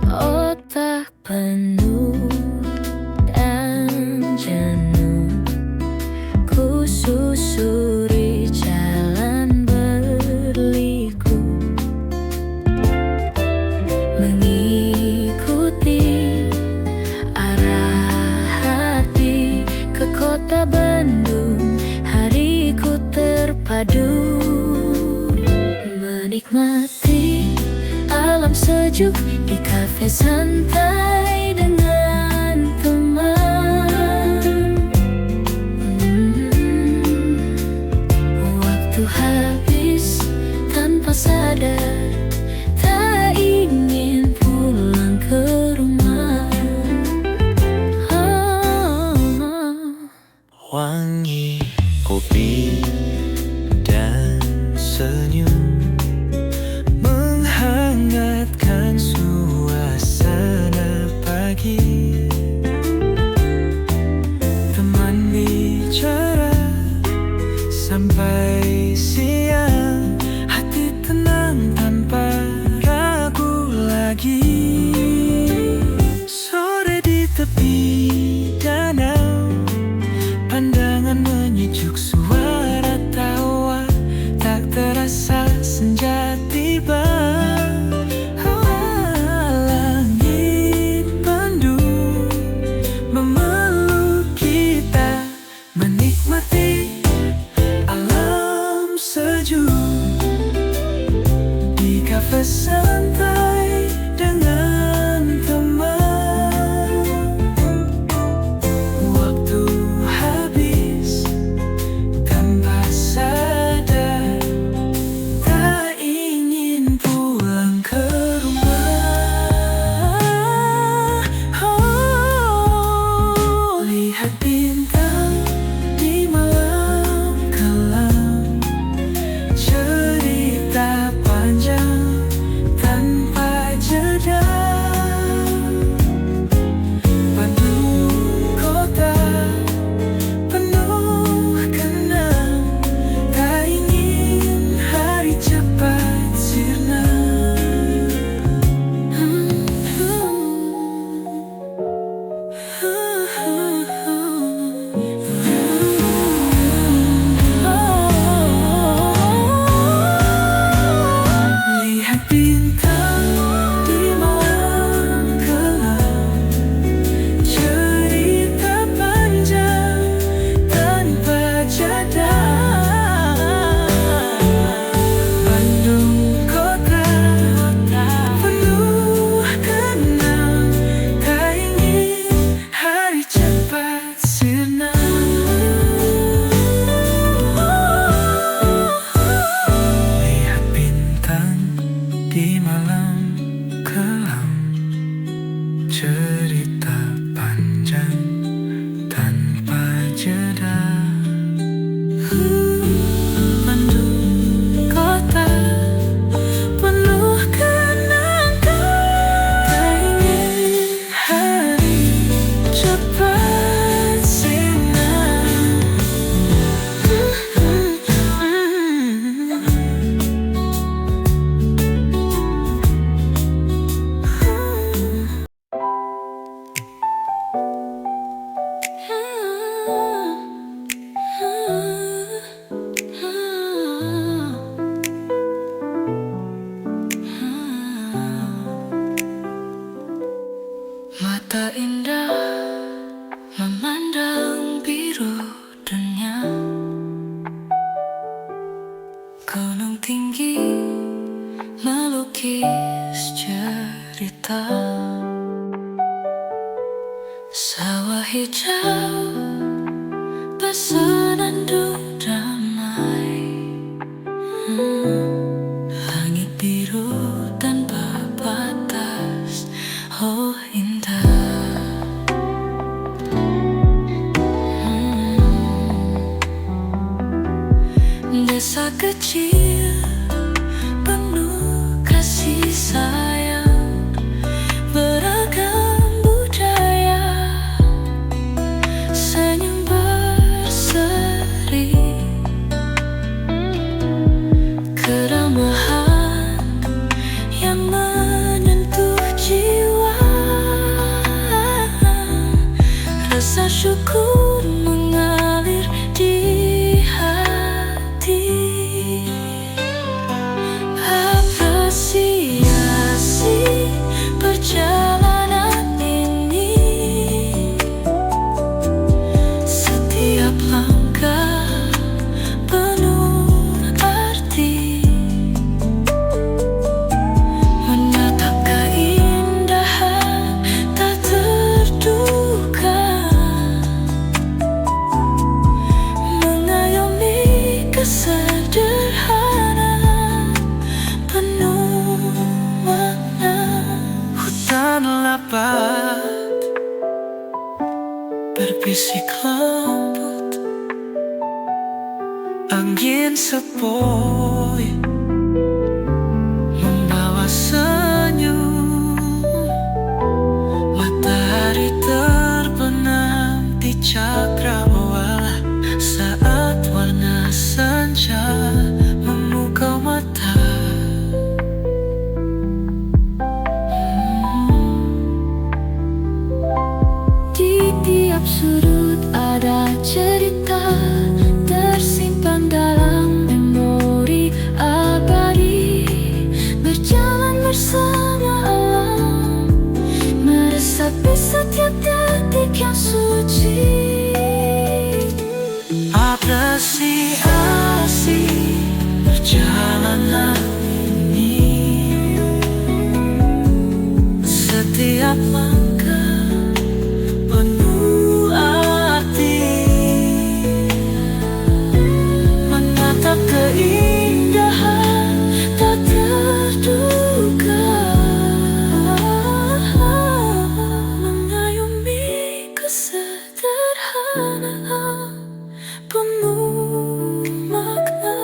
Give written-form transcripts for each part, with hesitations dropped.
Otak penuh dan jenuh, ku susuri jalan berliku, mengikuti arah hati ke kota Bandung. Hariku terpadu, menikmati alam sejuk di kafe santai dengan teman. Waktu habis tanpa sadar, tak ingin pulang ke rumah. Wangi kopi dan senyum menghangatkan suasana pagi. Teman bicara sampai siang, hati tenang tanpa ragu lagi. Sore di tepi danau, pandangan menyejuk, suara tawa tak terasa senja tiba. Langit Bandung memeluk kita, menikmati alam sejuk di kafe santai dengan teman. Waktu habis tanpa sadar, tak ingin pulang ke rumah. Oh, lihat bintang di malam kelam, cerita panjang tanpa jeda. Bandung kota penuh kenang, tak ingin hari cepat sirna. Lihat bintang di malam kelam, cerita panjang tanpa jeda. Bandung kota penuh kenang, tak ingin hari cepat sirna. Lihat bintang di malam kelam, cerita panjang tanpa jeda. Bandung kota penuh kenangan, tak ingin hari cepat sirna. Mata indah memandang biru dunia, gunung tinggi melukis cerita, sawah hijau bersenandung damai, langit biru tanpa batas, oh indah. Desa kecil penuh kasih sayang, beragam lebat, berbisik lembut, angin sepoi membawa senyum. Matahari terbenam di cakrawala saat warna senja memukau mata. Di tiap sudut ada cerita tersimpan dalam memori abadi. Berjalan bersama alam, meresapi setiap detik yang suci. Apresiasi perjalanan ini, setiap langkah penuh arti, menatap keindahan tak terduga, mengayomi kesederhanaan penuh makna.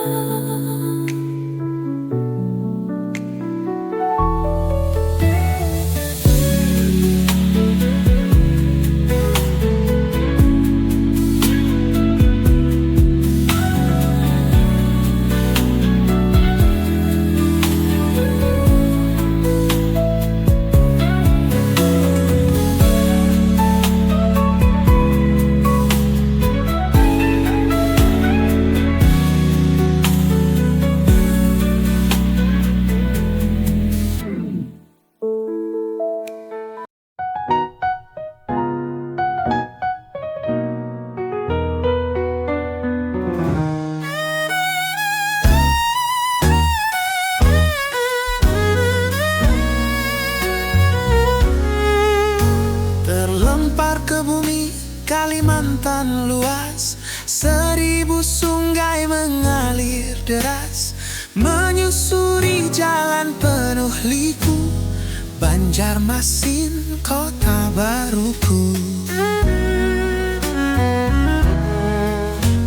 Terlempar ke bumi Kalimantan luas, 1000 sungai mengalir deras, menyusuri jalan penuh liku, Banjarmasin kota baruku.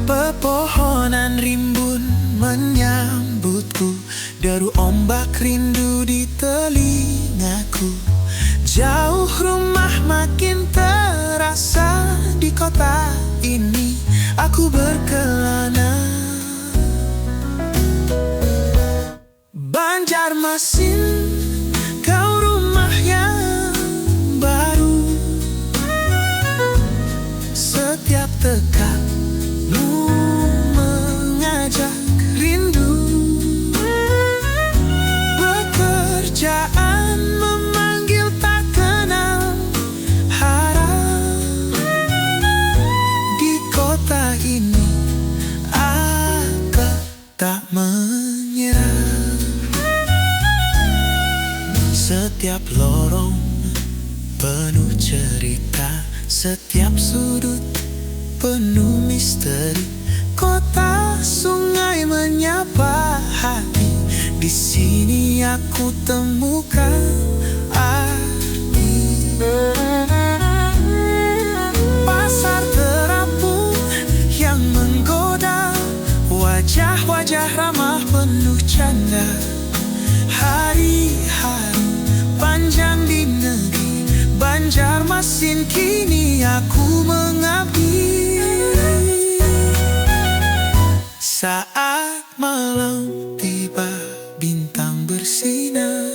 Pepohonan rimbun menyambutku, deru ombak rindu di telingaku. Jauh rumah makin terasa, di kota ini aku berkelana. Banjarmasin, kau rumah yang baru. Setiap tekadmu mengajak rindu. Pekerjaan memanggil tak kenal harap. Di kota ini aku tak menyerah. Setiap lorong penuh cerita, setiap sudut penuh misteri. Kota sungai menyapa hati, di sini aku temukan arti. Pasar terapung yang menggoda, wajah-wajah ramah penuh canda. Hari-hari panjang di negeri Banjarmasin, kini aku mengabdi. Saat malam tiba, bintang bersinar,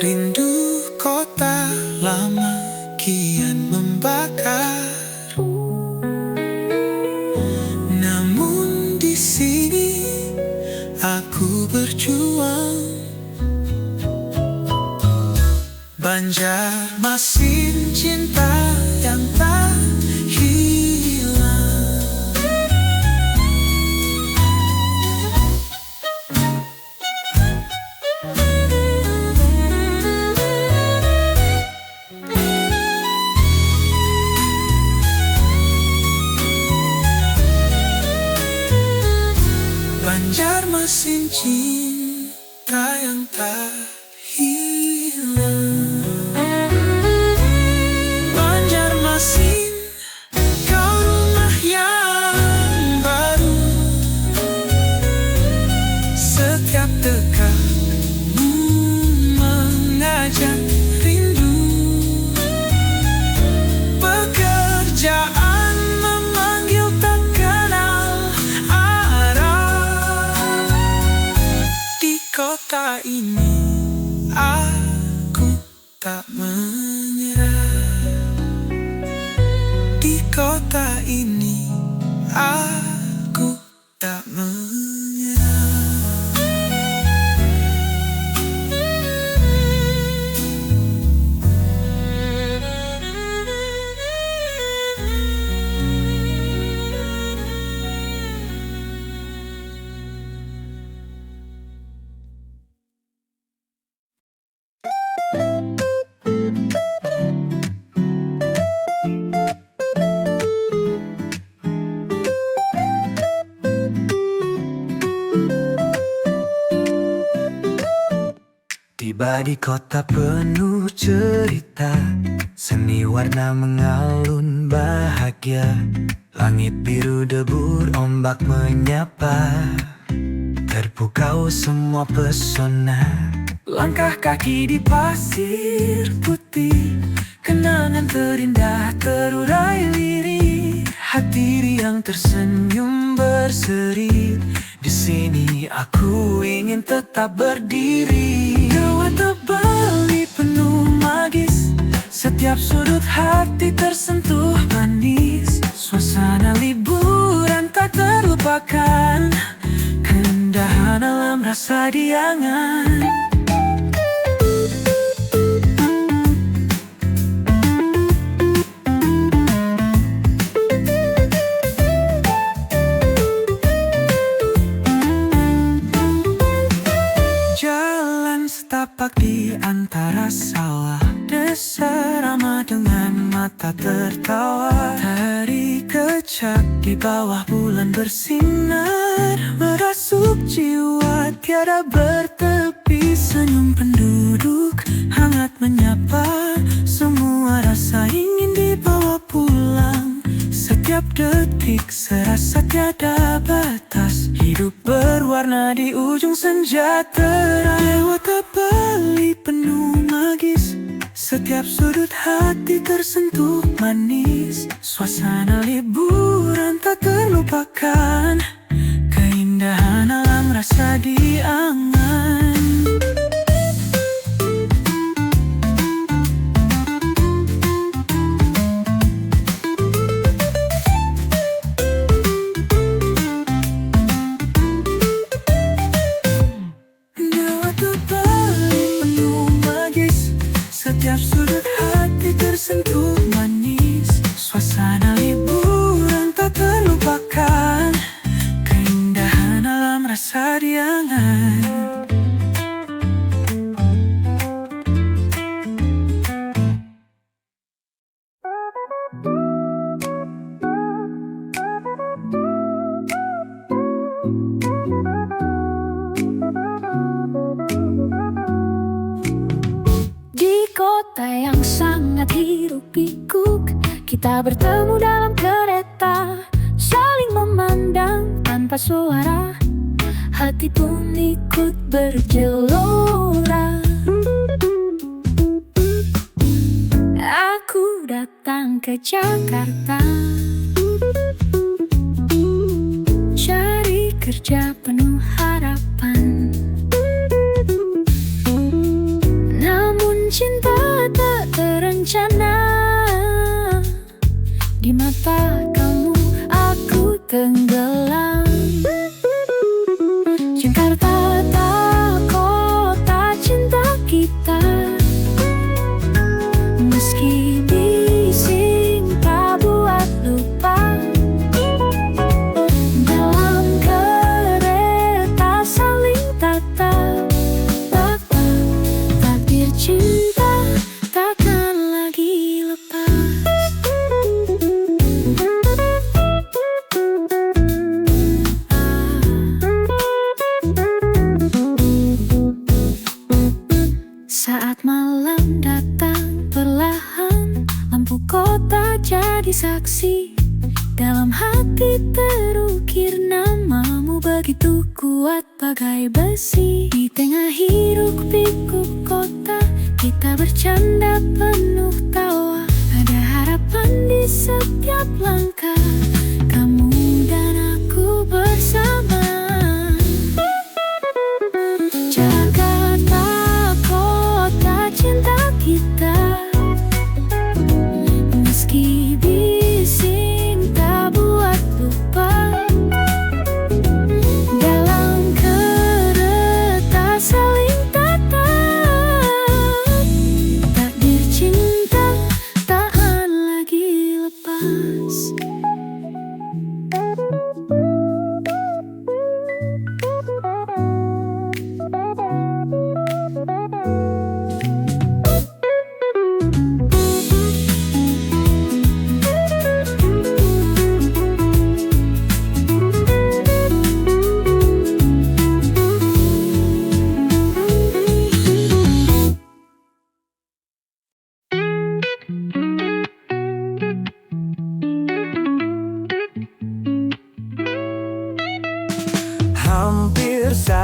rindu kota lama kian membakar. Namun di sini aku berjuang. Banjarmasin, cinta yang tak hilang. Banjarmasin, cinta yang tak hilang. tak menyerah. Di kota ini aku tak menyerah. Tiba di kota penuh cerita, seni warna mengalun bahagia. Langit biru debur ombak menyapa, terpukau semua pesona. Langkah kaki di pasir putih, kenangan terindah terurai lirih. Hati riang tersenyum berseri, di sini aku ingin tetap berdiri. Dewata Bali penuh magis, setiap sudut hati tersentuh manis. Suasana liburan tak terlupakan, keindahan alam rasa diangan. Setapak di antara sawah, desa ramah dengan mata tertawa. Tari kecak di bawah bulan bersinar, merasuk jiwa tiada bertepi. Senyum penduduk hangat menyapa, semua rasa ingin dibawa pulang. Setiap detik serasa tiada batas, hidup berwarna di ujung senja terang. Dewata Bali penuh magis, setiap sudut hati tersentuh manis. Suasana liburan tak terlupakan, keindahan alam rasa diangan. Setiap sudut hati tersentuh manis. Suasana liburan tak terlupakan, keindahan alam rasa diangan. Kota yang sangat hiruk pikuk, kita bertemu dalam kereta, saling memandang tanpa suara, hati pun ikut bergelora. Aku datang ke Jakarta, cari kerja penuh harapan. Cinta tak terencana, di mata kamu aku tenggelam. Jakarta tak kota cinta kita, meski bising tak buat lupa. Dalam kereta saling tatap, takdir cinta takkan lagi lepas. Saat malam datang perlahan, lampu kota jadi saksi. Dalam hati terukir namamu begitu kuat bagai besi. Di tengah hiruk pikuk kota, kita bercanda penuh tawa. Ada harapan di setiap langkah, kamu dan aku bersama. Jakarta kota cinta kita,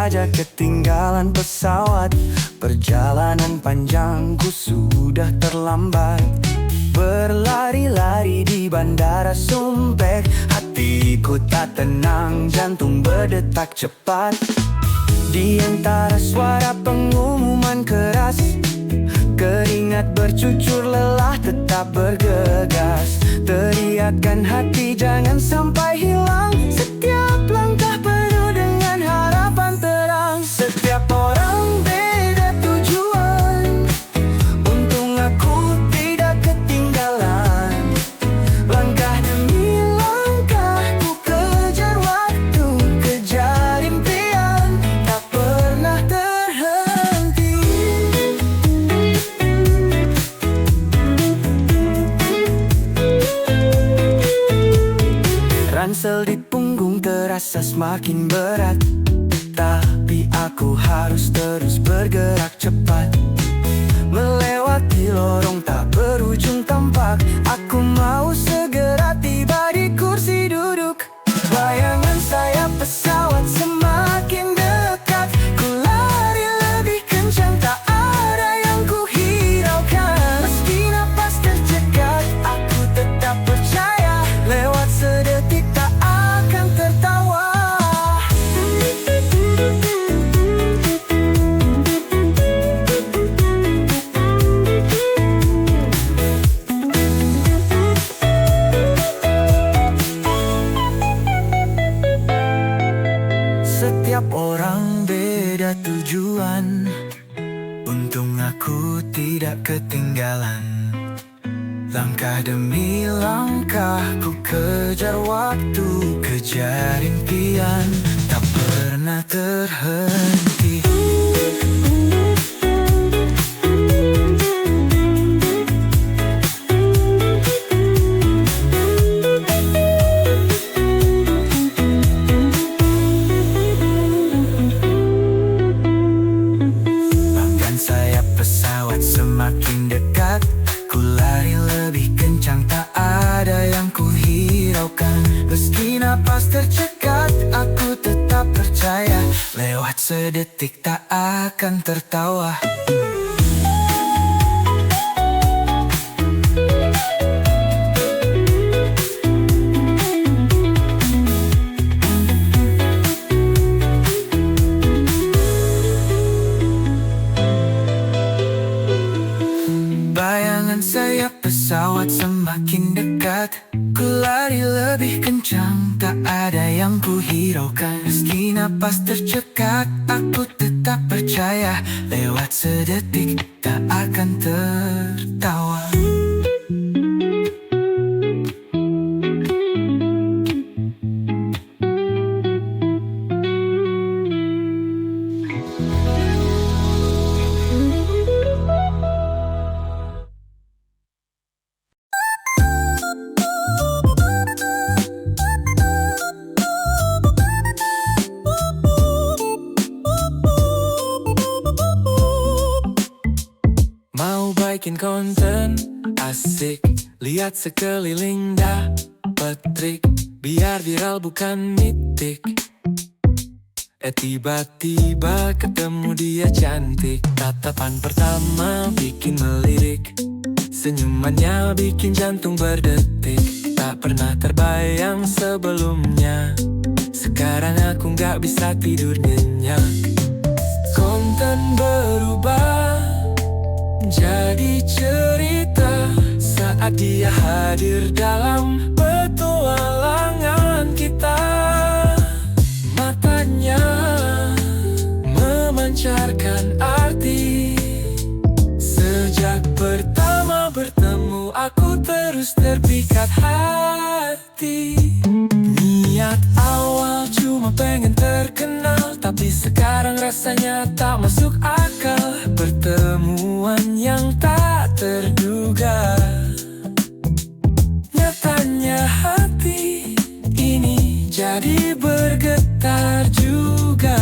saja ketinggalan pesawat. Perjalanan panjangku sudah terlambat. Berlari-lari di bandara Sumpek, hatiku tak tenang, jantung berdetak cepat. Di antara suara pengumuman keras, keringat bercucur, lelah tetap bergegas. Teriakan hati jangan sampai hilang, setiap langkah penuh dengan harapan terang. Setiap orang beda tujuan, untung aku tidak ketinggalan. Langkah demi langkah ku kejar waktu, kejar impian, tak pernah terhenti. Ransel di punggung terasa semakin berat, tapi aku harus terus bergerak cepat. Melewati lorong tak berujung tampak, aku mau segera tiba di kursi duduk. Bayangan sayap pesawat semakin dekat, ku lari lebih kencang, tak ada yang ku hiraukan. Meski napas tercekat, aku tetap percaya, lewat sedetik tak akan tertawa. Setiap orang beda tujuan, untung aku tidak ketinggalan. Langkah demi langkah ku kejar waktu, kejar impian, tak pernah terhenti. Bahkan sayap pesawat semakin dekat, ku lari lebih kencang, tak ada yang ku hiraukan. Meski napas tercekat, aku tetap percaya, lewat sedetik tak akan tertawa. Bayangan sayap pesawat semakin dekat, ku lari lebih kencang, tak ada yang ku hiraukan. Meski napas tercekat, aku tetap percaya, lewat sedetik tak akan tertawa. Mau bikin konten asik, lihat sekeliling dapet trik, biar viral bukan mitik. Tiba-tiba ketemu dia cantik, tatapan pertama bikin melirik, senyumannya bikin jantung berdetik. Tak pernah terbayang sebelumnya, sekarang aku gak bisa tidur nyenyak. Konten berubah jadi cerita saat dia hadir dalam petualangan kita. Matanya memancarkan arti, sejak pertama bertemu aku terus terpikat hati. Niat awal cuma pengen terkenal, tapi sekarang rasanya tak masuk akal. Pertemuan yang tak terduga, nyatanya hati ini jadi bergetar juga.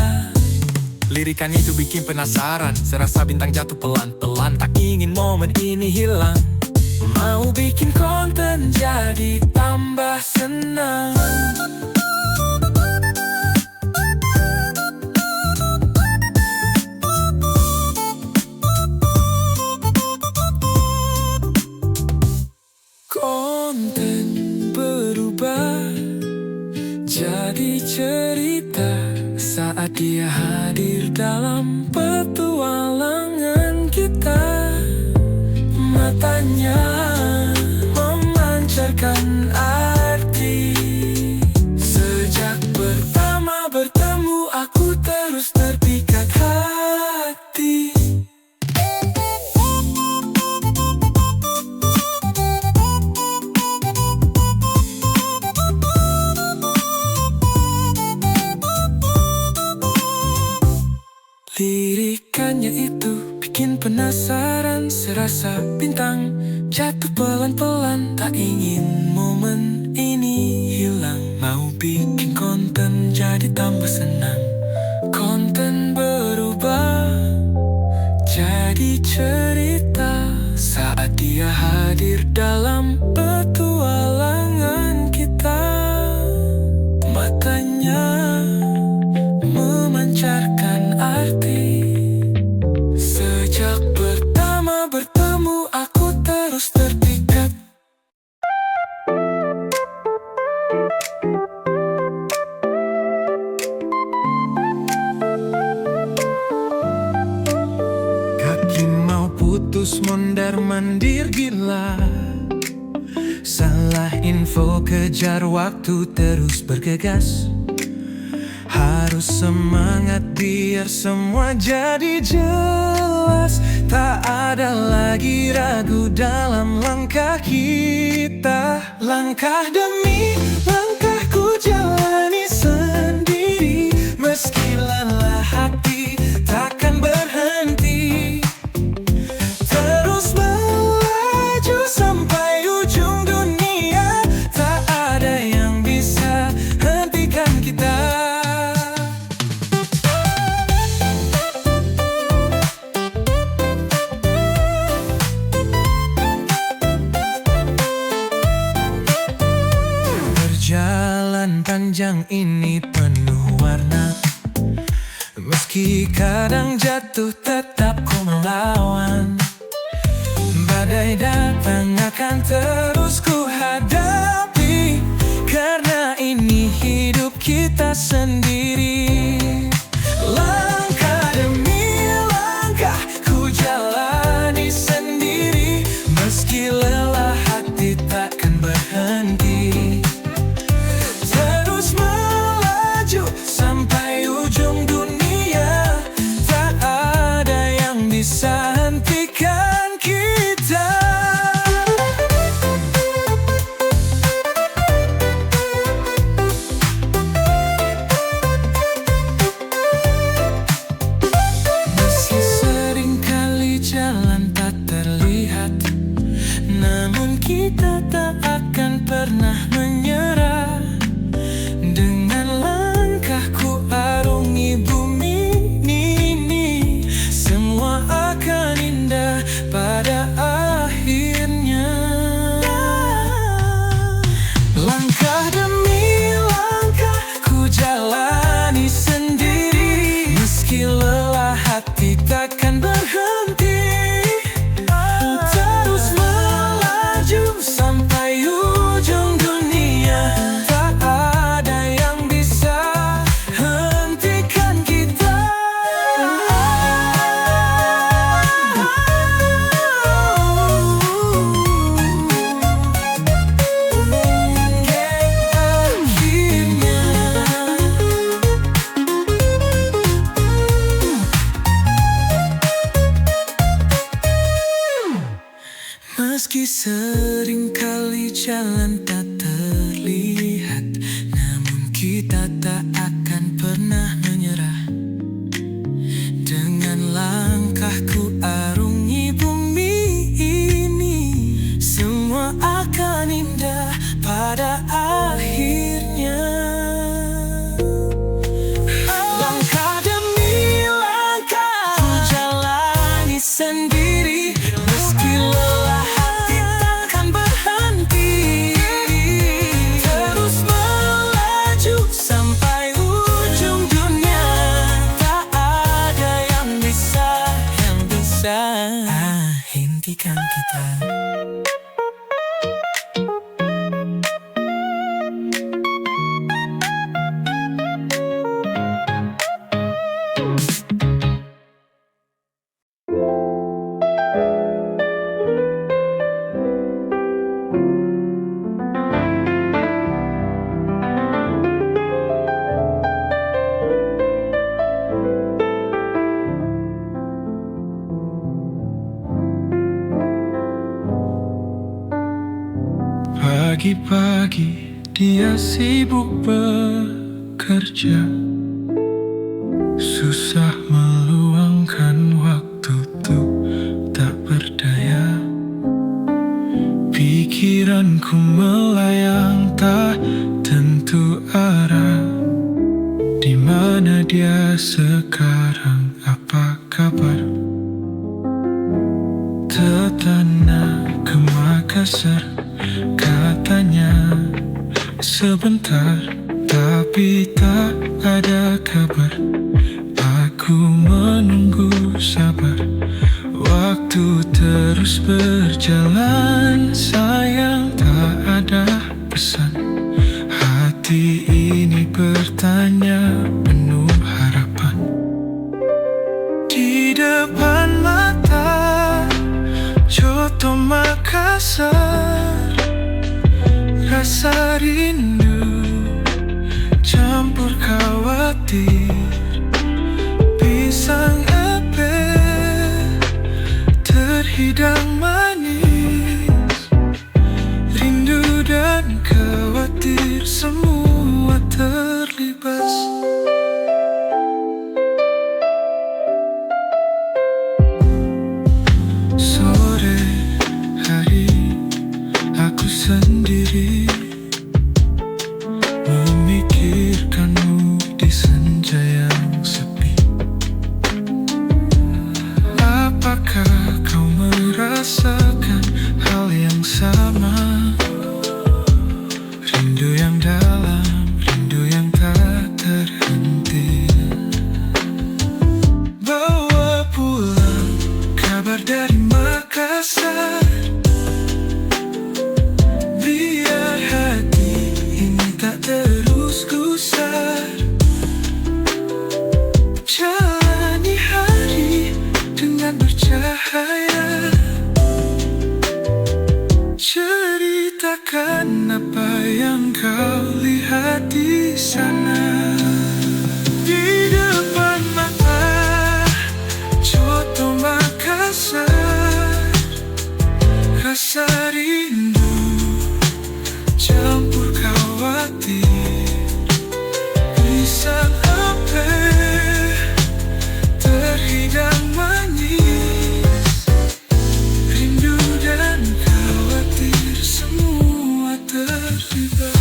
Lirikan itu bikin penasaran, serasa bintang jatuh pelan-pelan, tak ingin momen ini hilang. Mau bikin konten jadi tambah senang. dia hadir dalam petualangan kita. Matanya memancarkan arti. Sejak pertama bertemu aku terus terpikat hati. Lirikannya itu bikin penasaran, serasa bintang jatuh pelan-pelan. Tak ingin momen ini hilang, mau bikin konten jadi tambah senang. Konten berubah jadi cerita saat dia hadir dalam petualangan kita. Matanya memancarkan arti. Sejak pertama bertemu aku terus terpikat. Kaki mau putus mondar-mandir gila. Salah info kejar waktu terus bergegas. Harus semangat biar semua jadi jelas. Tak ada lagi ragu dalam langkah kita. Langkah demi langkah ku jalani sendiri. Meski lelah hati takkan berhenti. Terus melaju sampai ujung dunia. Tak ada yang bisa hentikan kita. Jalan panjang ini penuh warna. Meski kadang jatuh tetap ku melawan. Badai datang akan terus ku hadapi. Karena ini hidup kita sendiri. Langkah demi langkah ku jalani sendiri. Meski lelah hati takkan berhenti. Sampai ujung dunia. Tak ada yang bisa hentikan kita. Meski seringkali jalan tak terlihat, namun kita tak akan pernah menyerah. Dengan langkahku arungi bumi ini, semua akan indah pada akhirnya. Langkah demi langkah ku jalani sendiri. Meski lelah hati takkan berhenti. Terus melaju sampai ujung dunia. Tak ada yang bisa hentikan kita. Meski seringkali jalan tak terlihat, namun kita tak akan pernah menyerah. Dengan langkahku arungi bumi ini, semua akan indah pada akhirnya. Langkah demi langkah ku jalani sendiri. Meski lelah hati takkan berhenti. Terus melaju sampai ujung dunia. Tak ada yang bisa hentikan kita. Pagi-pagi dia sibuk bekerja, susah meluangkan waktu tuh tak berdaya. Pikiranku melayang tak tentu arah. Di mana dia sekarang, apa kabar? Tetana ke Makassar, katanya sebentar, tapi tak ada kabar. Aku menunggu sabar, waktu terus berjalan. Sayang tak ada pesan, hati ini bertanya penuh harapan. Di depan mata Coto Makassar, rasa rindu campur khawatir. Pisang epe terhidang manis, rindu dan khawatir semua terlibas. Sore hari aku sendiri memikirkanmu di senja yang sepi. Apakah kau merasakan hal yang sama? Rindu yang dalam, rindu yang tak terhenti. Bawa pulang kabar dari Makassar, biar hati ini tak terus gusar. Jalani hari dengan bercahaya, ceritakan apa yang kau lihat di sana. Di depan mata Coto Makassar, rasa rindu campur khawatir. Pisang ape terhidang manis, rindu dan khawatir semua terlibas.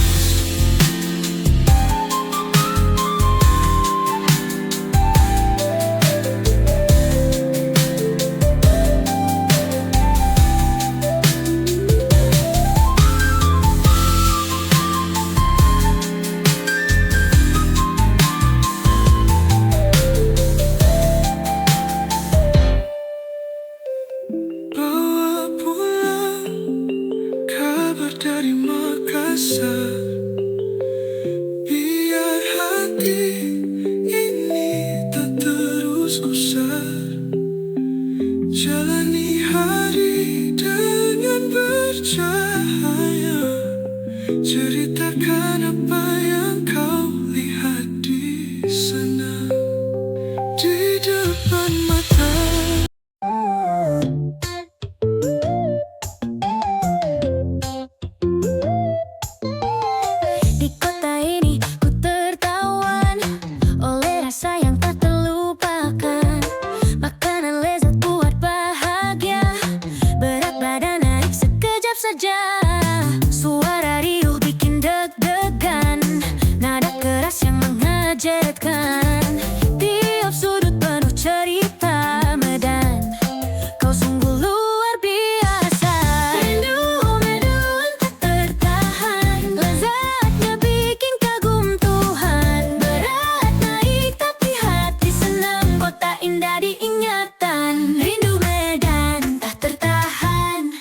Bawa pulang kabar dari Makassar, biar hati ini tak terus gusar. Jalani hari dengan bercahaya, ceritakan apa yang kau lihat di sana. Di depan mata Di kota ini ku tertawan oleh rasa yang tak terlupakan. Makanan lezat buat bahagia, berat badan naik sekejap saja. Suara riuh bikin deg-degan, nada keras yang mengagetkan. Tiap sudut penuh cerita Medan, kau sungguh luar biasa. Rindu Medan tak tertahan, lezatnya bikin kagum Tuhan. Berat naik tapi hati senang, kota indah diingatan. Rindu Medan tak tertahan,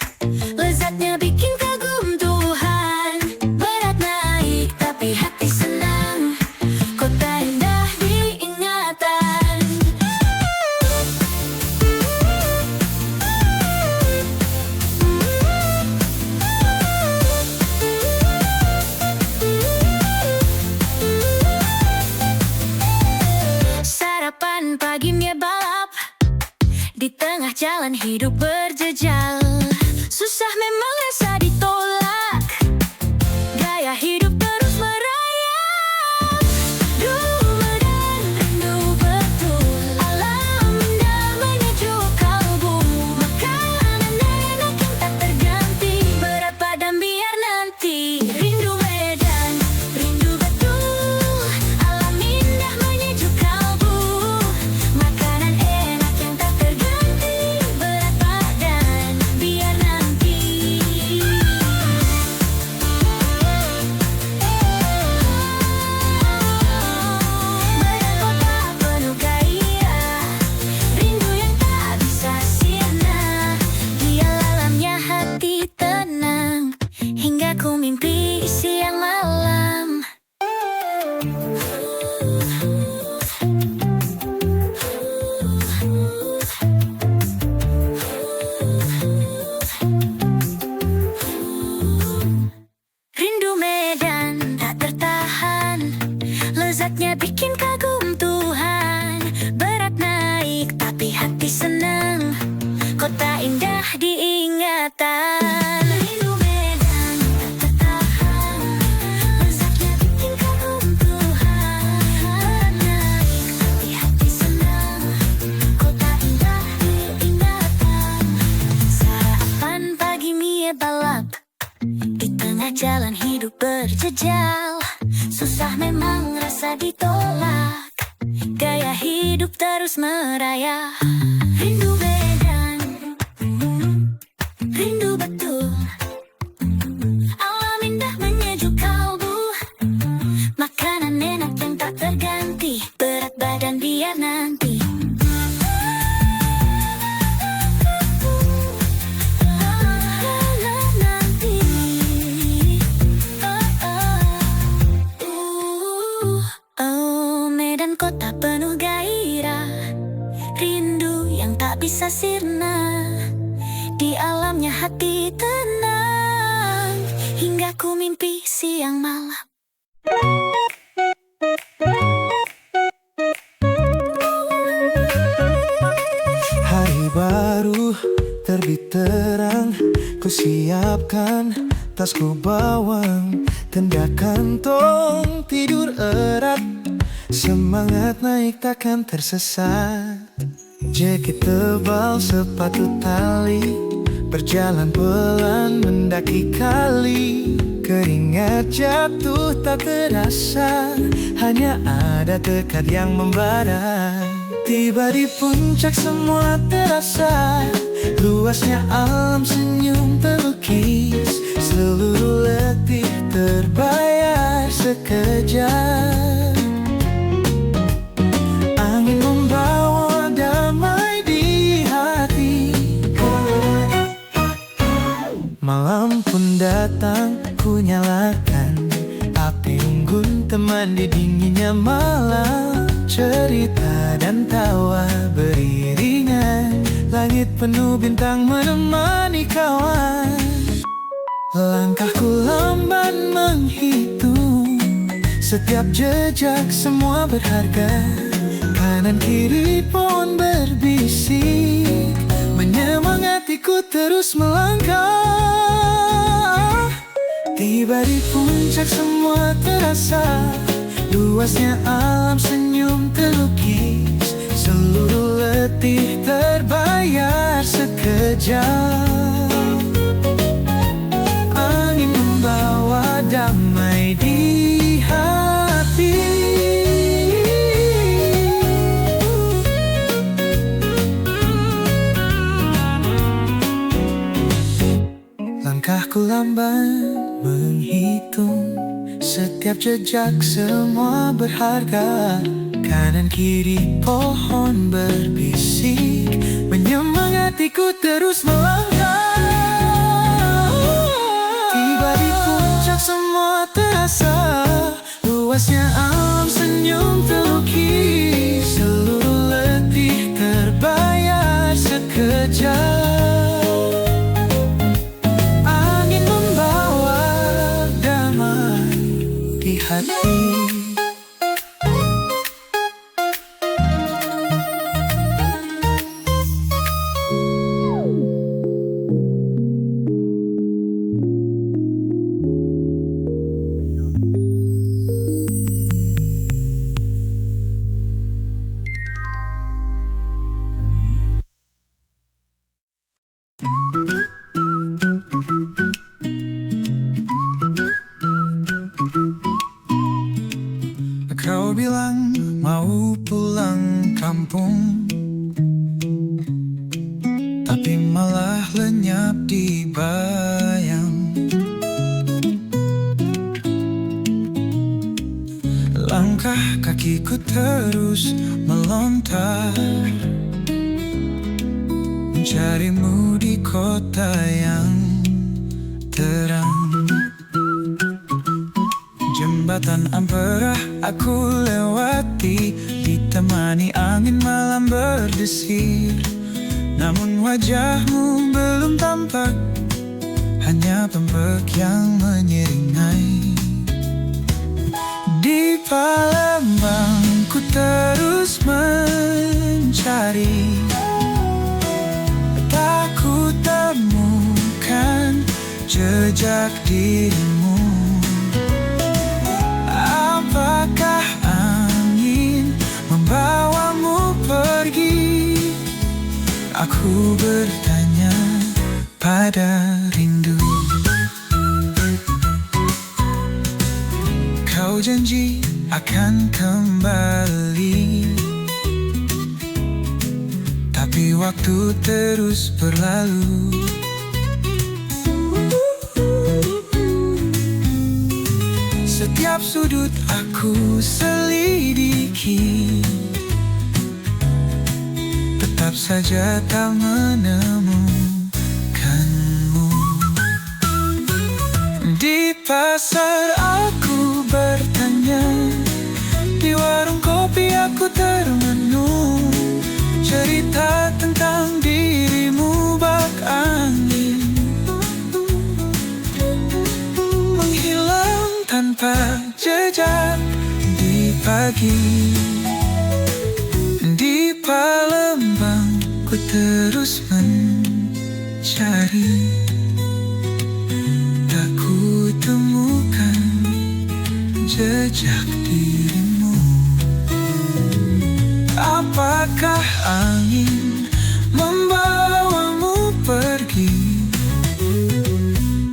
lezatnya bikin kagum Tuhan. Berat naik tapi hati senang, kota indah diingatan. Sarapan pagi mie balap, di tengah jalan hidup berjejal. Susah memang rasa ditolak, indah diingatan. Rindu Medan tak tertahan, lezatnya bikin keruntuhan. Naik tapi hati senang, kota indah diingatan. Sarapan pagi mie balap, di tengah jalan hidup berjejal. Susah memang rasa ditolak, gaya hidup terus merayap. Rindu Medan, rindu betul. Alam indah menyejuk kalbu, makanan enak yang tak terganti. Berat badan biar nanti. Medan kota penuh gairah, rindu yang tak bisa sirna. Di alamnya hati tenang, hingga ku mimpi siang malam. Hari baru terbit terang, ku siapkan tas ku bawang, tenda kantong tidur erat. Semangat naik takkan tersesat. Jaket tebal, sepatu tali, berjalan pelan mendaki kali. Keringat jatuh tak terasa, hanya ada tekad yang membara. Tiba di puncak semua terasa, luasnya alam senyum terlukis. Seluruh letih terbayar sekejap. Angin membawa damai di hati. Malam pun datang, ku nyalakan api unggun teman di dinginnya malam. Cerita dan tawa beriringan, langit penuh bintang menemani kawan. Langkahku lamban menghitung, setiap jejak semua berharga. Kanan kiri pohon berbisik, menyemangatiku terus melangkah. Tiba di puncak semua terasa, luasnya alam senyum terlukis. Seluruh letih terbayar sekejap. Angin membawa damai di hati. Langkahku lamban menghitung, setiap jejak semua berharga. Kanan kiri pohon berbisik, menyemangatiku terus melangkah. Tiba di puncak semua terasa, luasnya alam senyum terlukis. Seluruh letih terbayar sekejap. Angin membawa damai di hati. Kau bilang mau pulang kampung, tapi malah lenyap di bayang. Langkah kakiku terus melontar, mencarimu di kota yang terang. Jembatan Ampera aku lewati, ditemani angin malam berdesir. Namun wajahmu belum tampak, hanya pempek yang menyeringai. Di Palembang ku terus mencari, takut jejak dirimu. Apakah angin membawamu pergi? Aku bertanya pada rindu. Kau janji akan kembali, tapi waktu terus berlalu. Setiap sudut aku selidiki, tetap saja tak menemukanmu. Di pasar aku bertanya, di warung kopi aku termenung. Cerita tentang dirimu bak angin, menghilang tanpa jejak di pagi. Di Palembang ku terus mencari, tak ku temukan jejak dirimu. Apakah angin membawamu pergi?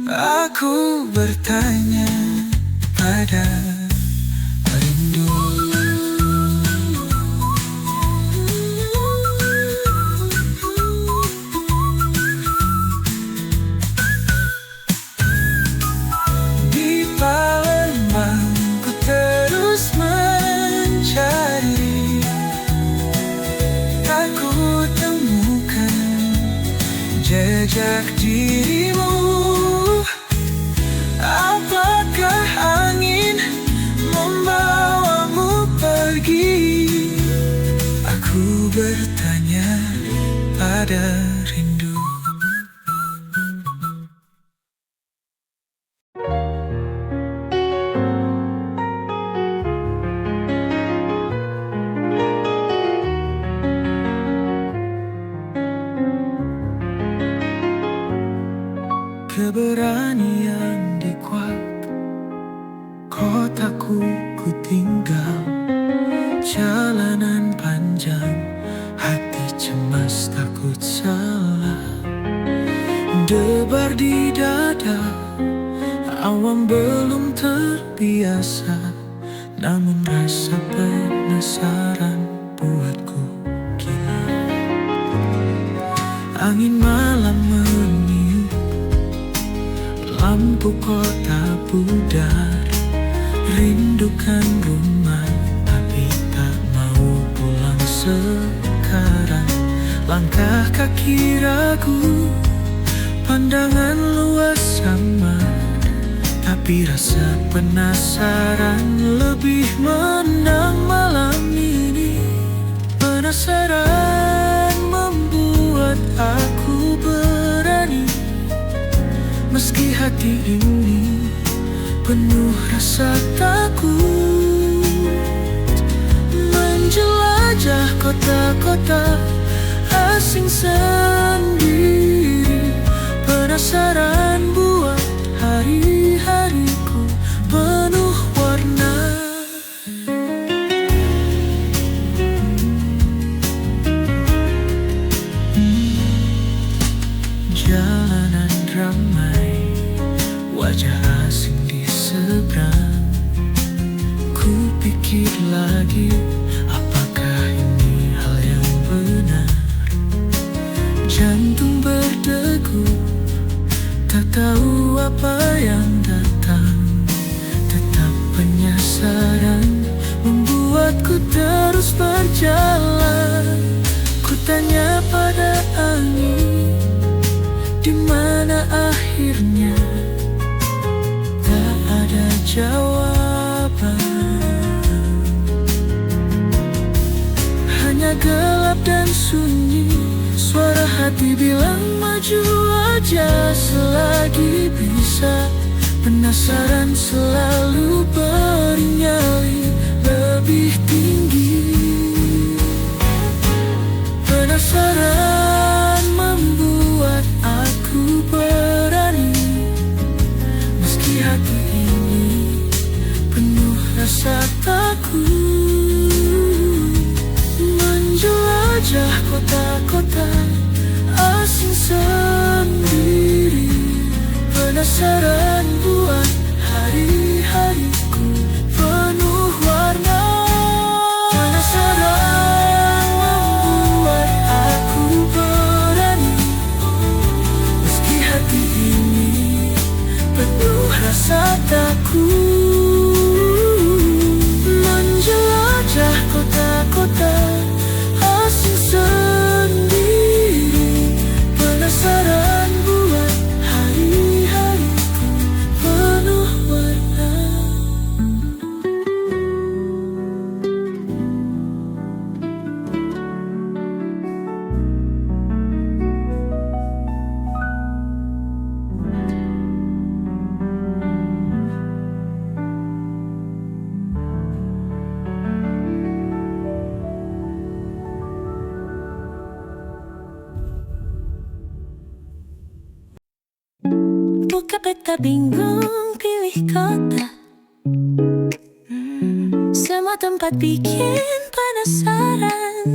Aku bertanya pada rindu. Di Palembang ku terus mencari, tak ku temukan jejak dirimu. Apakah angin membawamu pergi? Aku bertanya pada rindu. Keberanian di kuak, kotaku ku tinggal. Jalanan panjang, hati cemas takut salah. Debar di dada, awam belum terbiasa. Namun rasa penasaran buatku gila. Angin malam meniup, lampu kota pudar. Rindukan rumah, tapi tak mau pulang sekarang. Langkah kaki ragu, pandangan luas sama, tapi rasa penasaran lebih menang malam ini. Penasaran membuat aku berani, meski hati ini penuh rasa takut. Menjelajah kota-kota asing sendiri. Penasaran buat hari-hariku penuh warna. Jalanan ramai, wajah asing di seberang. Ku pikir lagi, apakah ini hal yang benar? Jantung berdegup, tak tahu apa yang datang. Tetap penasaran membuatku terus berjalan. Ku tanya pada angin, di mana akhirnya? Tak ada jawaban, hanya gelap dan sunyi. Suara hati bilang maju aja selagi bisa. Penasaran selalu bernyali lebih tinggi. Penasaran membuat aku berani, mataku menjelajah kota-kota asing sendiri, penasaran buat hari-hariku penuh warna. Buka peta bingung pilih kota. Semua tempat bikin penasaran.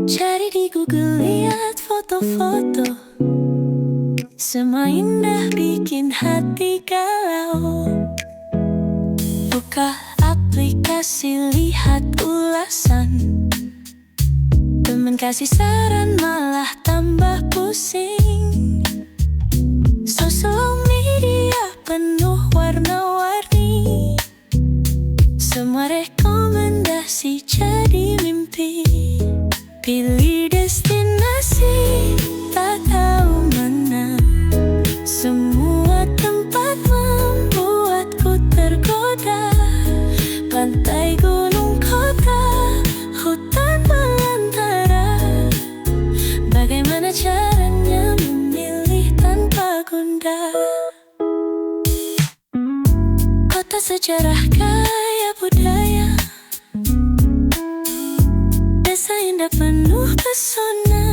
Cari di Google, lihat foto-foto. Semua indah bikin hati galau. Buka aplikasi, lihat ulasan. Temen kasih saran malah tambah pusing. Sosial media penuh warna-warni. Semua rekomendasi jadi mimpi. Pilih destinasi, tak tahu mana. Semua tempat membuatku tergoda. Pantai, gunung, kota, hutan belantara. Bagaimana caranya memilih tanpa gundah? Kota sejarah kaya budaya, desa indah penuh pesona.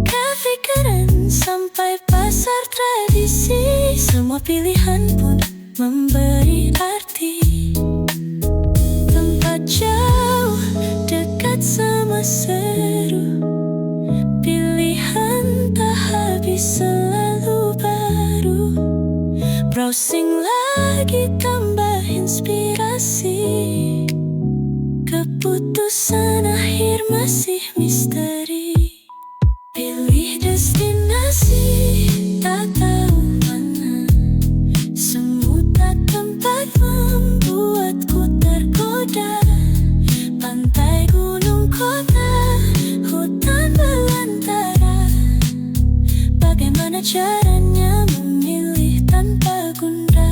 Kafe keren sampai pasar tradisi. Semua pilihan pun memberi arti. Tempat jauh, dekat, sama seru. Pilihan tak habis, selalu baru. Browsing lagi, tambah inspirasi. Keputusan akhir masih misteri. Pilih destinasi, tak tahu mana. Semudah tempat membuatku tergoda. Pantai, gunung, kota, hutan belantara. Bagaimana caranya memilih tanpa gundah?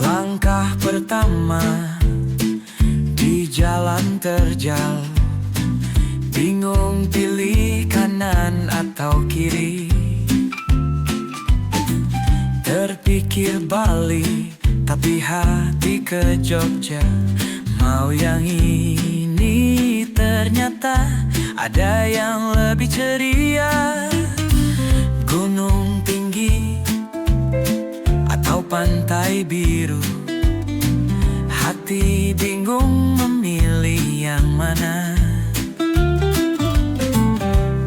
Langkah pertama di jalan terjal, bingung pilih kanan atau kiri. Terpikir Bali, tapi hati ke Jogja. Mau yang ini, ternyata ada yang lebih ceria. Gunung tinggi atau pantai biru, hati bingung memilih yang mana.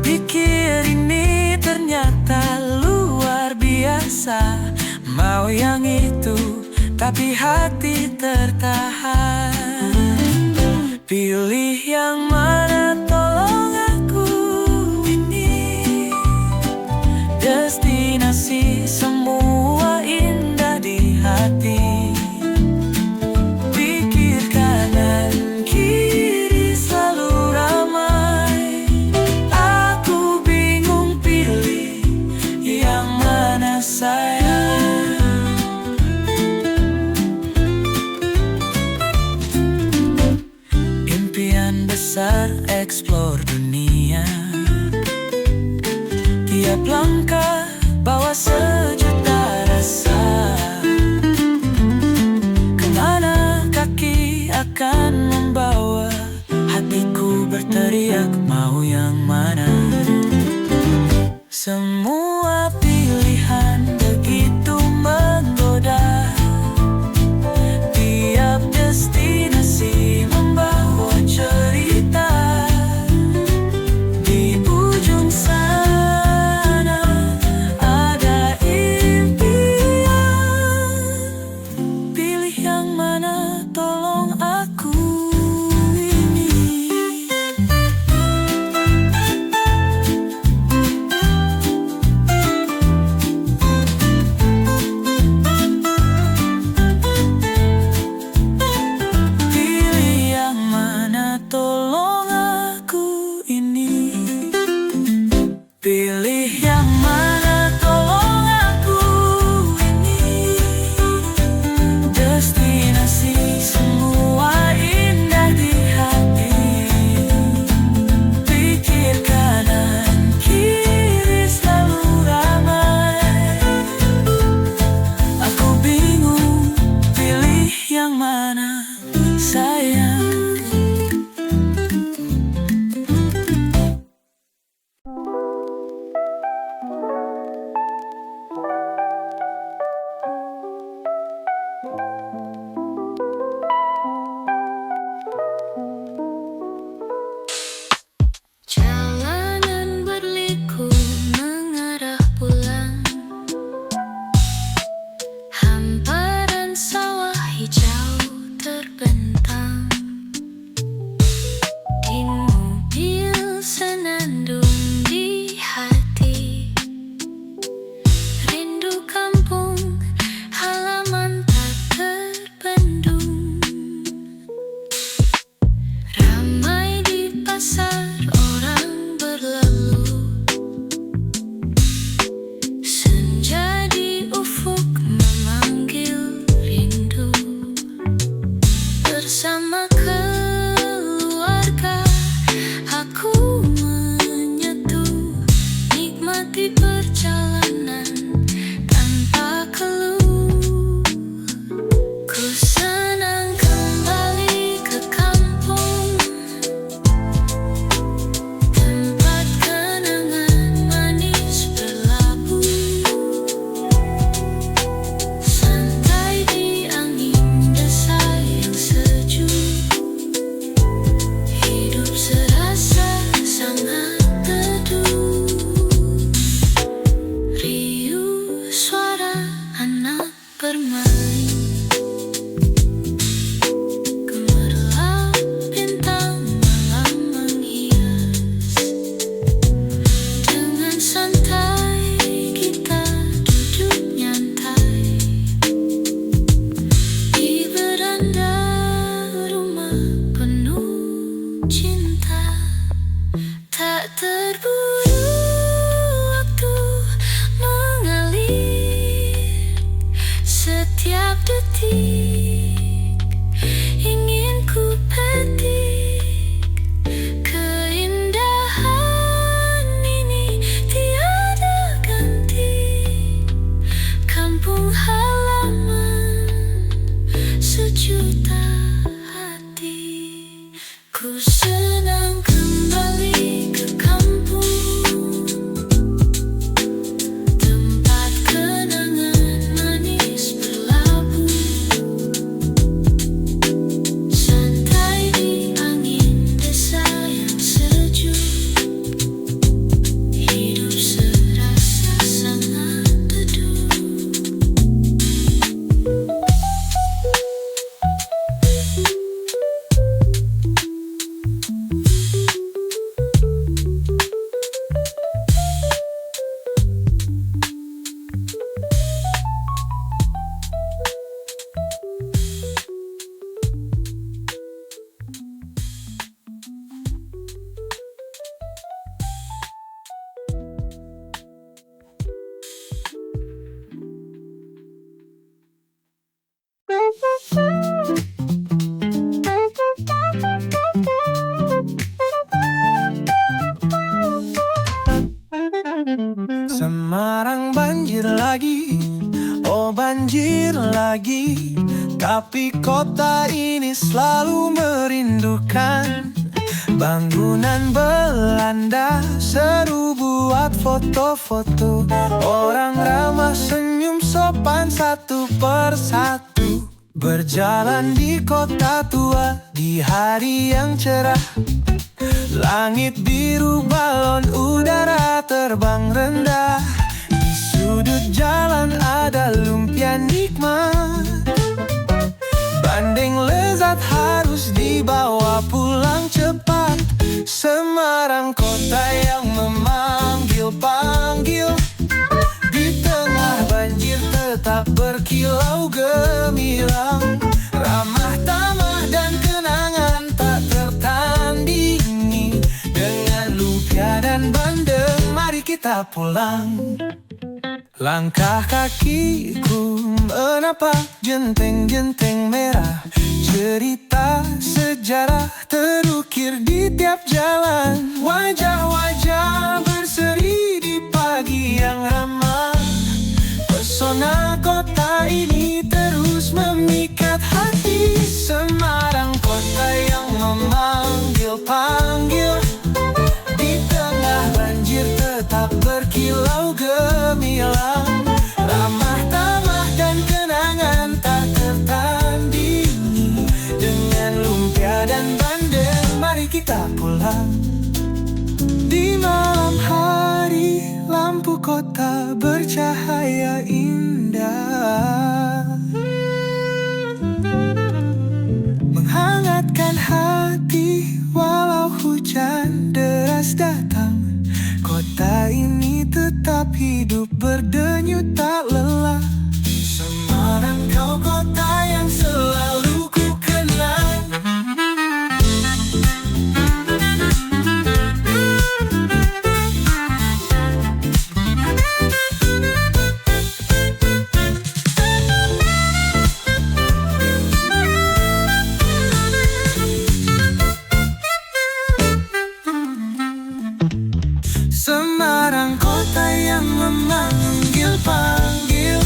Pikir ini ternyata luar biasa. Mau yang itu, tapi hati tertahan. Pilih yang mana, tolong aku ini. Destinasi semua indah di hati. Pikir kanan kiri selalu ramai. Aku bingung pilih yang mana sayang. mau yang mana? Semua pilihan begitu menggoda. Tiap destinasi membawa cerita. Di ujung sana ada impian. Pilih yang mana, tolong aku ini. Pilih yang mana, tolong aku ini. Pilih yang mana, tolong aku ini. Destinasi semua indah di hati. Pikir kanan kiri selalu ramai. Aku bingung, pilih yang mana, sayang. Jalanan berliku mengarah pulang. Hamparan sawah hijau terbentang. Di mobil senandung di hati. Rindu kampung halaman tak terbendung. Ramai di pasar orang berlalu. Senja di ufuk memanggil rindu. Bersama keluarga aku menyetu. Nikmati perjalanan tanpa keluh. Ku senang kembali ke kampung. Tempat kenangan manis berlabuh. Santai di angin desa yang sejuk. Hidup serasa sangat teduh. Riuh suara anak bermain. Gemerlap bintang malam menghias. Dengan santai kita duduk nyantai. Di beranda rumah penuh cinta. Tak terburu waktu mengalir. Setiap detik ingin ku petik. Keindahan ini tiada ganti. Kampung halaman sejuta hati. Ku senang kembali ke kampung. Tempat kenangan manis berlabuh. Santai di angin desa yang sejuk. Hidup serasa sangat teduh. Semarang banjir lagi, oh banjir lagi. Tapi kota ini selalu merindukan Bangunan Belanda seru buat foto-foto. Orang ramah senyum sopan satu persatu. Berjalan di kota tua di hari yang cerah. Langit biru, balon udara terbang rendah. Di sudut jalan ada lumpia nikmat. Bandeng lezat harus dibawa pulang cepat. Semarang kota yang memanggil-panggil. Di tengah banjir tetap berkilau gemilang. Ramah tamah dan kenangan tak tertandingi. Dengan lumpia dan bandeng mari kita pulang. Langkah kakiku menapak jenteng-jenteng merah. Cerita sejarah terukir di tiap jalan. Wajah-wajah berseri di pagi yang ramah. Pesona kota ini terus memikat hati. Semarang kota yang memanggil-panggil. Di tengah banjir tetap berkilau gemilang. Ramah tamah dan kenangan tak tertandingi. Dengan lumpia dan bandeng mari kita pulang. Di malam hari lampu kota bercahaya indah, menghangatkan hati walau hujan deras datang. Kota ini tetap hidup berdenyut tak lelah. Semarang kau kota yang selalu ku kenang. Semarang kota yang memanggil-panggil.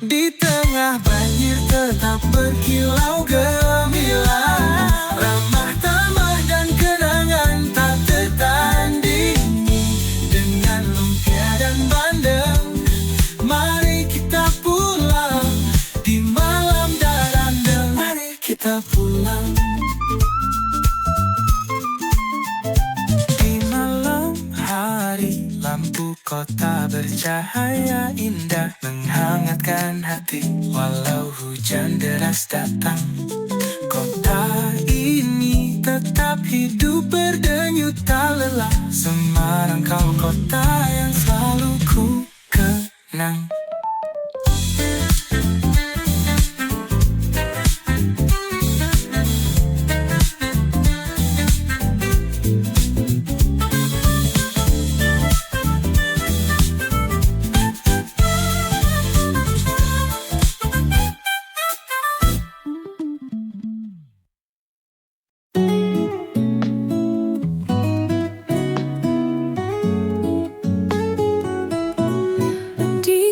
Di tengah banjir tetap berkilau gemilang. Ramah tamah dan kenangan tak tertandingi. Dengan lumpia dan bandeng mari kita pulang. Di malam darandang mari kita pulang. Lampu kota bercahaya indah, menghangatkan hati walau hujan deras datang. Kota ini tetap hidup berdenyut tak lelah. Semarang kau kota yang selalu ku kenang.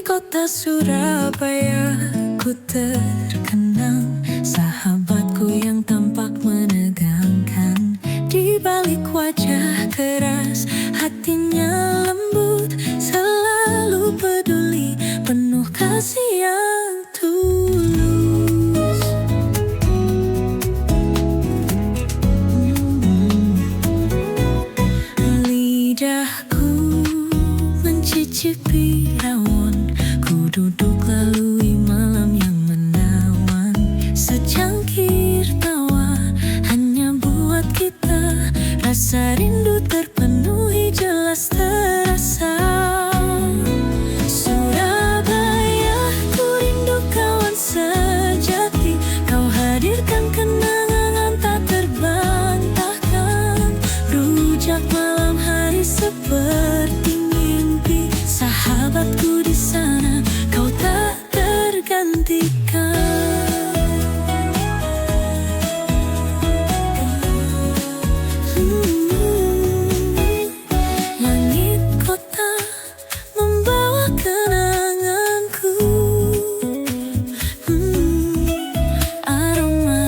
Kota Surabaya ku terkenang, sahabatku yang tampak menegangkan. Di balik wajah keras, hatinya lembut, selalu peduli, penuh kasih yang tulus. Lidahku mencicipi rawon, ku duduk lalui malam yang menawan. Secangkir tawa hanya buat kita, rasa rindu terpenuhi jelas terasa. Surabaya, ku rindu kawan sejati. Kau hadirkan kenangan tak terbantahkan. Rujak malam hari seperti mimpi. Sahabatku di sana, kau tak tergantikan. Langit kota membawa kenanganku. Aroma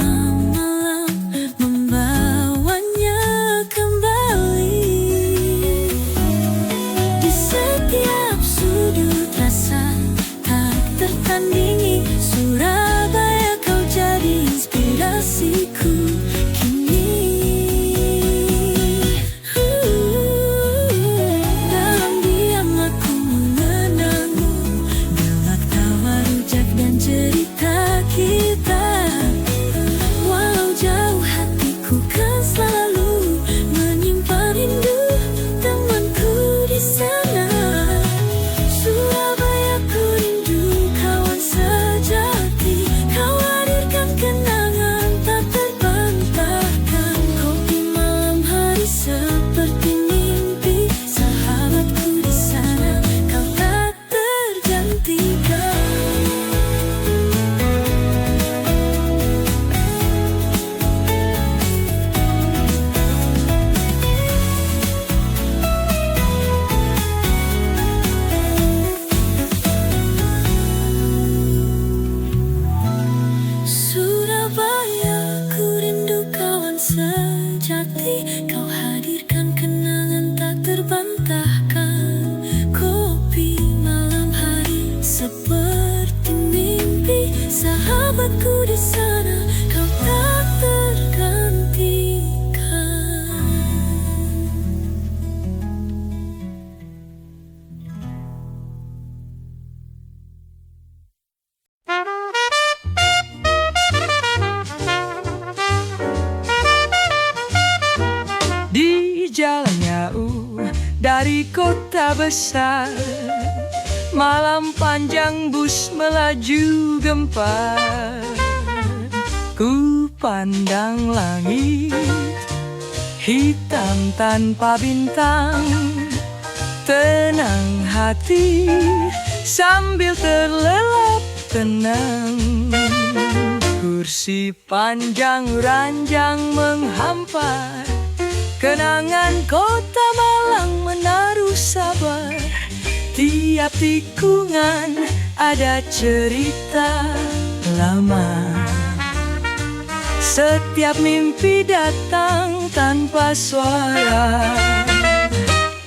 dari kota besar. Malam panjang bus melaju gempar. Ku pandang langit hitam tanpa bintang, tenang hati sambil terlelap tenang. Kursi panjang ranjang menghampar, kenangan kota Malang menaruh sabar. Tiap tikungan ada cerita lama. Setiap mimpi datang tanpa suara.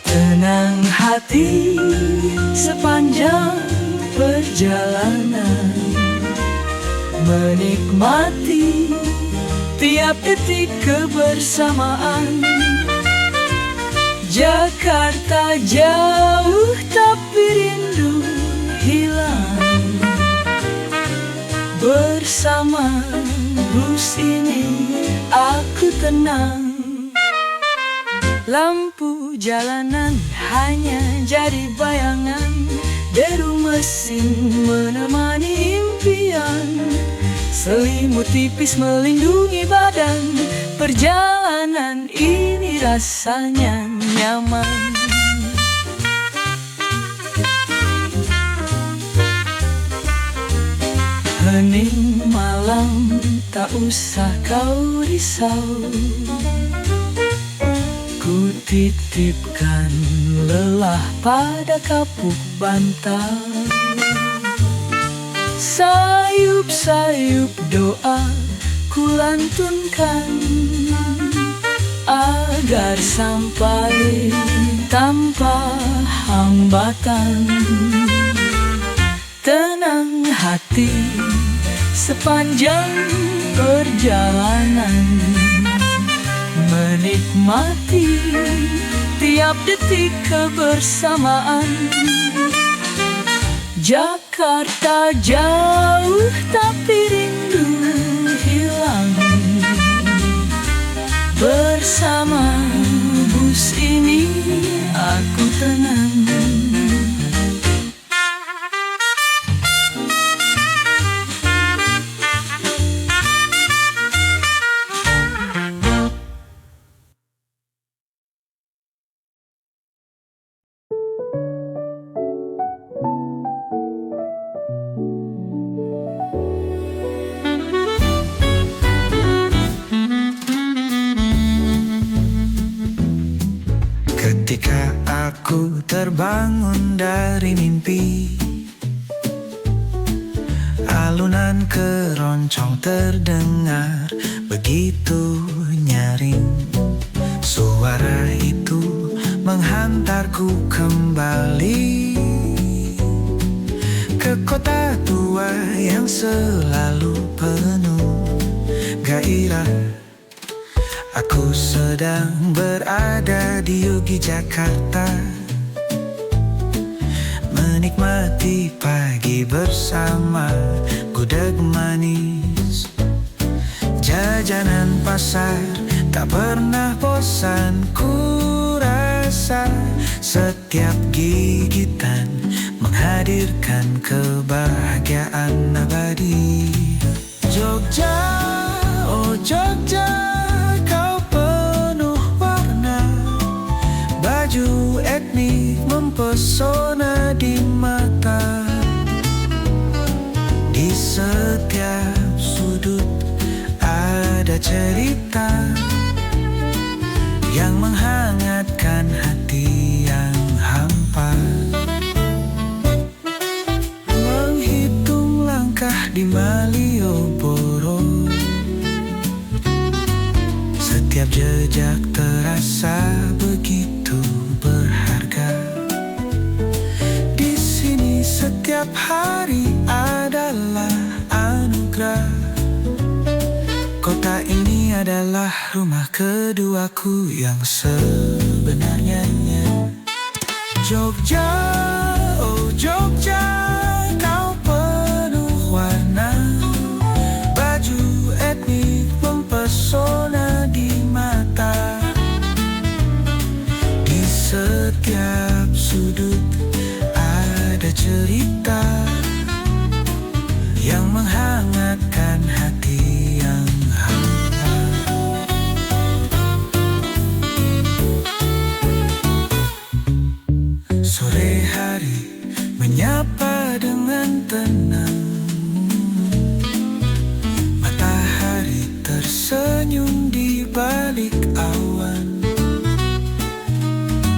Tenang hati sepanjang perjalanan, menikmati tiap detik kebersamaan. Jakarta jauh tapi rindu hilang. Bersama bus ini aku tenang. Lampu jalanan hanya jadi bayangan, deru mesin menemani impian. Selimut tipis melindungi badan, perjalanan ini rasanya nyaman. Hening malam tak usah kau risau, ku titipkan lelah pada kapuk bantal. Sayup-sayup doa ku lantunkan, agar sampai tanpa hambatan. Tenang hati sepanjang perjalanan, menikmati tiap detik kebersamaan. Jakarta jauh tapi rindu hilang. Bersama bus ini aku tenang. Ketika aku terbangun dari mimpi, alunan keroncong terdengar begitu nyaring. Suara itu menghantarku kembali ke kota tua yang selalu penuh gairah. Aku sedang berada di Yogyakarta, menikmati pagi bersama gudeg manis. Jajanan pasar tak pernah bosan ku rasa. Setiap gigitan menghadirkan kebahagiaan abadi. Jogja, oh Jogja, baju etnik mempesona di mata. Di setiap sudut ada cerita yang menghangatkan hati yang hampa. Menghitung langkah di Malioboro, setiap jejak terasa begitu berharga. Di sini setiap hari adalah anugerah. Kota ini adalah rumah keduaku yang sebenarnya. Jogja, oh Jogja, kau penuh warna. Baju etnik mempesona di mata. Di setiap tersenyum di balik awan,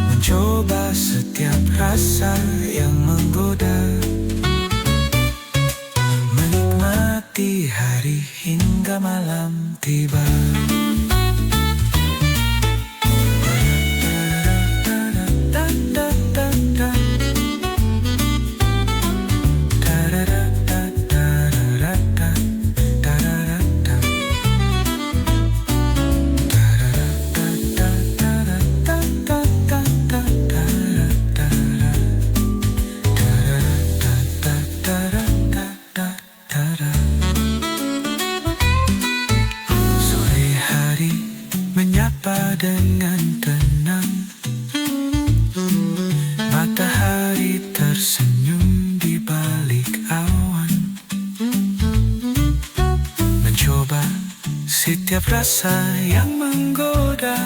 mencoba setiap rasa yang menggoda, menikmati hari hingga malam tiba. Sore hari menyapa dengan tenang, matahari tersenyum di balik awan, mencoba setiap rasa yang menggoda,